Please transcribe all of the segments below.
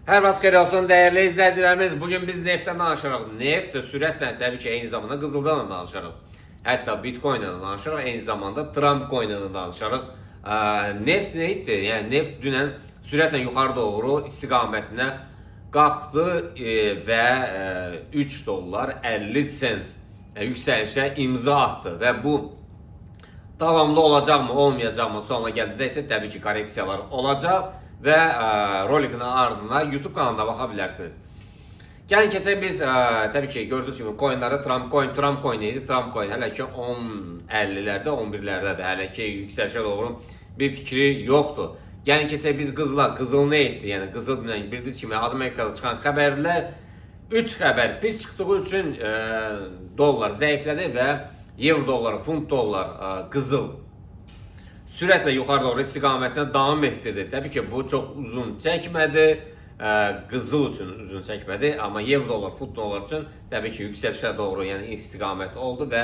Hər vaxt xeyir olsun dəyərli izləyicilərimiz. Bugün biz neftdən danışırıq. Neft sürətlə təbii ki, eyni zamanda qızıldan da danışırıq. Hətta Bitcoin-lə danışırıq, eyni zamanda Trump coin-lə danışırıq. Neft neydi? Yəni neft dünən sürətlə yuxarı doğru istiqamətinə qalxdı və 3 dollar 50 sent yüksəlişə imza atdı və bu davamlı olacaqmı, olmayacaqmı sonuna gəldidə isə təbii ki, korreksiyalar olacaq və rolikin ardına YouTube kanalına baxa bilərsiniz. Gəlin keçək biz təbii ki, gördüyünüz kimi coinləri Trump coin idi. Trump coin hələ ki 10.50-lərdə, 11-lərdədir. Hələ ki yüksəlişə doğru bir fikri yoxdur. Gəlin keçək biz qızıla. Qızıl nə etdi? Yəni qızıl dünən bildiyiniz kimi Amerikada çıxan xəbərlər 3 xəbər pis çıxdığı üçün dollar zəiflədi və euro dolları, funt dollar, qızıl sürətlə yuxarı doğru istiqamətinə davam etdirdi. Təbii ki, bu çox uzun çəkmədi. Qızıl üçün uzun çəkmədi. Amma euro dollar, funt dollar üçün təbii ki, yüksəlişə doğru yəni istiqamət oldu və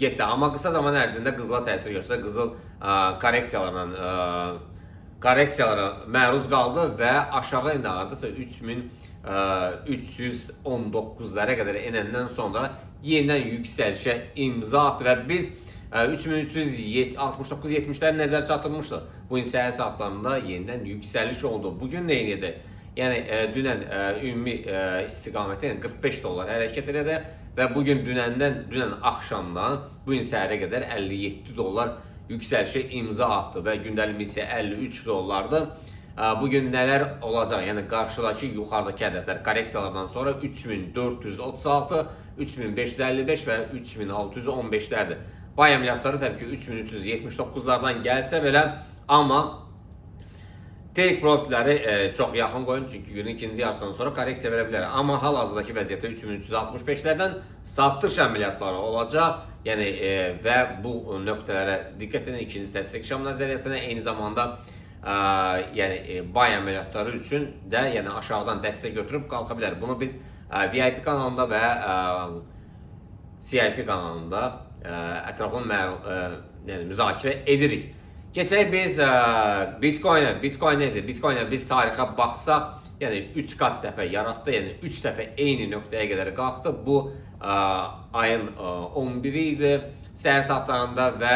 getdi. Amma qısa zaman ərzində qızıla təsir göstərdi. Qızıl korreksiyalara məruz qaldı və aşağı indi hardasa 3319-lara qədər enəndən sonra yenidən yüksəlişə imza atdı və biz 3369-70'lər nəzər çatılmışdı. Bu gün səhər saatlarında yenidən yüksəliş oldu. Bugün nə edəcək? Yəni dünən ümumi istiqaməti yəni 45 dollar hərəkət elədi və bugün dünən axşamdan bu gün səhərə qədər 57 dollar yüksəlişə imza atdı və gündəlik isə 53 dollardır. Bugün nələr olacaq? Yəni qarşıdakı yuxarıdakı hədəflər korreksiyalardan sonra 3436, 3555 və 3615'lərdir. Pay əməliyyatları təbii ki 3379'lardan gəlsə belə, amma take profitləri çox yaxın qoyun, çünki günün ikinci yarısından sonra korreksiya verə bilər. Amma hal-hazırdakı vəziyyətdə 3365'lərdən satış əməliyyatları olacaq. Yəni və bu nöqtələrə diqqət edin, ikinci dəstək şam nəzəriyyəsinə, eyni zamanda yəni pay əməliyyatları üçün də yəni aşağıdan dəstək götürüb qalxa bilər. Bunu biz VIP kanalında və CIP kanalında ətraflı müzakirə edirik. Keçək biz Bitcoin-ə. Bitcoin nədir? Bitcoin-ə biz tarixə baxsaq, yəni 3 qat dəfə yaratdı, yəni 3 dəfə eyni nöqtəyə qədər qalxdı. Bu ayın 11-i idi səhər saatlarında və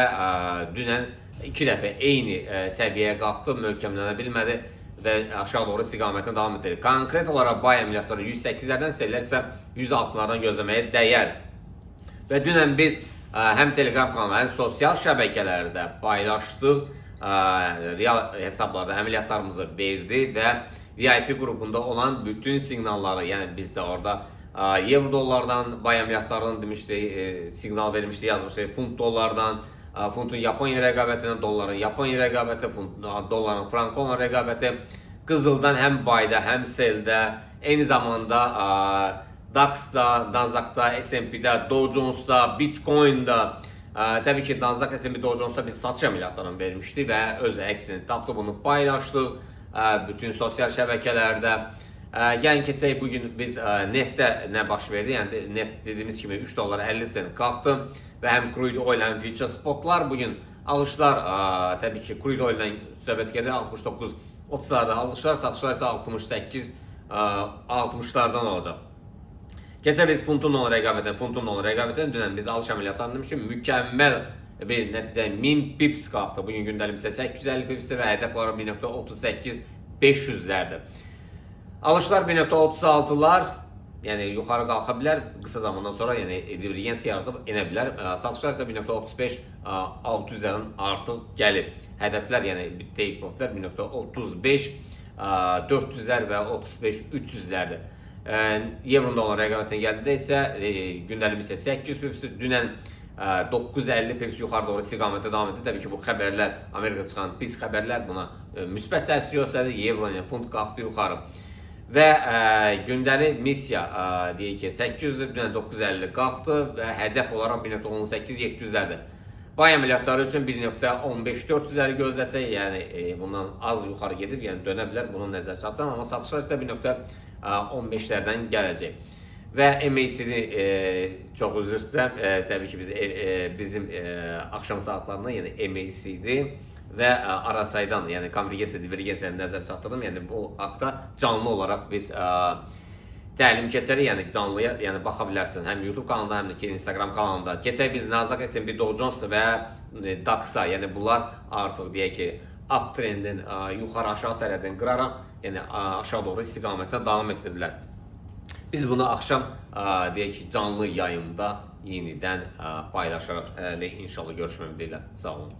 dünən 2 dəfə eyni səviyyəyə qalxdı, möhkəmlənə bilmədi və aşağı doğru istiqamətini davam edir. Konkret olaraq pay əməliyyatları 108'lərdən sellərsə 106'lardan gözləməyə dəyər. Və dünən biz həm Telegram kanalı, həm sosial şəbəkələrdə paylaşdıq, real hesablarda əməliyyatlarımızı verdi və VIP qrupunda olan bütün siqnalları, yəni biz də orada euro dollardan pay əməliyyatlarını demişdik, siqnal vermişdik, yazmışdık, funt dollardan, funtun Yaponiya rəqabətindən, dolların Yaponiya rəqabəti, dolların frankonla rəqabəti, qızıldan həm bayda, həm seldə, eyni zamanda DAX-da, NASDAQ-da, S&P-də, Dow Jones-da, Bitcoin-da, təbii ki, NASDAQ, S&P, Dow Jones-da biz satış əməliyyatlarını vermişdik və öz əksini tapdı, bunu paylaşdıq bütün sosial şəbəkələrdə. Gəlin keçək, bugün biz neftdə nə baş verdi? Yəni neft dediyimiz kimi 3 dollar 50 sent qalxdı və həm crude oil, həm future spotlar bugün alışlar, təbii ki, crude oil-dən söhbət gedir, 69-30'larda alışlar, satışlar isə 68-60'lardan olacaq. Keçək biz funtun olan rəqabətinə, dünən biz alış əməliyyatlarını demişdik, mükəmməl bir nəticə 1000 pips qalxdı. Bugün gündəlik isə 850 pips və hədəf olaraq 1.38-500'lərdir. Alışlar 1.36'lar, yəni yuxarı qalxa bilər, qısa zamandan sonra yəni divergens yaradıb enə bilər. Satışlar isə 1.35-600'lərin artıq gəlib. Hədəflər, yəni take profitlər 1.35-400'lər və 35-300'lərdir. Euro dollar rəqabətinə gəldidə isə gündəlik isə 800 pipsdir. Dünən 950 pips yuxarı doğru istiqamətə davam edir. Təbii ki, bu xəbərlər, Amerikada çıxan pis xəbərlər buna müsbət təsir göstərdi. Euro ilə funt qalxdı yuxarı. Və gündəlik missiya deyək ki 800'dür, dünən 950 qalxdı və hədəf olaraq 1.18-700'lərdir. Pay əməliyyatları üçün 1.15-400'ləri gözləsək, yəni bundan az yuxarı gedib, yəni dönə bilər, bunu nəzər çatdırır, amma satışlar isə 1.15'lərdən gələcək. Və MACD çox üzr istəyirəm, təbii ki bizim axşam saatlarında, yəni MACD və Arasaydan, yəni konvergesiya, divergensiyaya nəzər çatdırdım. Yəni bu haqda canlı olaraq biz təlim keçərik, yəni canlıya, yəni baxa bilərsən həm YouTube kanalında, həm də ki Instagram kanalında. Keçək biz Nasdaq, S&P, Dow Jones və DAX-a, yəni bunlar artıq deyək ki uptrendin yuxarı aşağı sərhədini qıraraq, yəni aşağı doğru istiqamətlə davam etdirdilər. Biz bunu axşam deyək ki canlı yayımda yenidən paylaşaraq inşallah görüşmək dileğiyle. Sağ olun.